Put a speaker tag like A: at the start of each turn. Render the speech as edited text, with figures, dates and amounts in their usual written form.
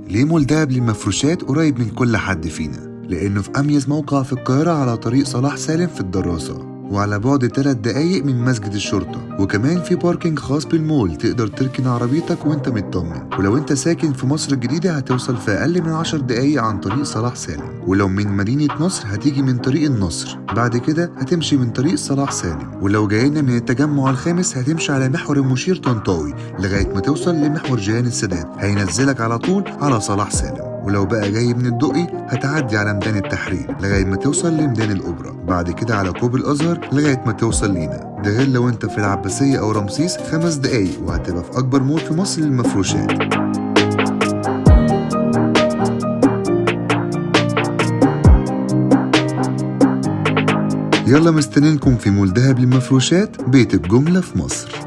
A: ليه مول دهب للمفروشات قريب من كل حد فينا؟ لأنه في أميز موقع في القاهرة على طريق صلاح سالم في الدراسة، وعلى بعد 3 دقايق من مسجد الشرطة، وكمان في باركينج خاص بالمول تقدر تركن عربيتك وانت مطمن. ولو انت ساكن في مصر الجديدة هتوصل في أقل من 10 دقايق عن طريق صلاح سالم، ولو من مدينة نصر هتيجي من طريق النصر، بعد كده هتمشي من طريق صلاح سالم، ولو جاينا من التجمع الخامس هتمشي على محور المشير طنطاوي لغاية ما توصل لمحور جيهان السادات، هينزلك على طول على صلاح سالم. ولو بقى جاي من الدقي هتعدي على ميدان التحرير لغاية ما توصل لميدان الأوبرا، بعد كده على كوب الأزهر لغاية ما توصل لينا. ده غير لو انت في العباسية أو رمسيس 5 دقايق وهتبقى في أكبر مول في مصر للمفروشات. يلا مستنينكم في مول دهب للمفروشات، بيت الجملة في مصر.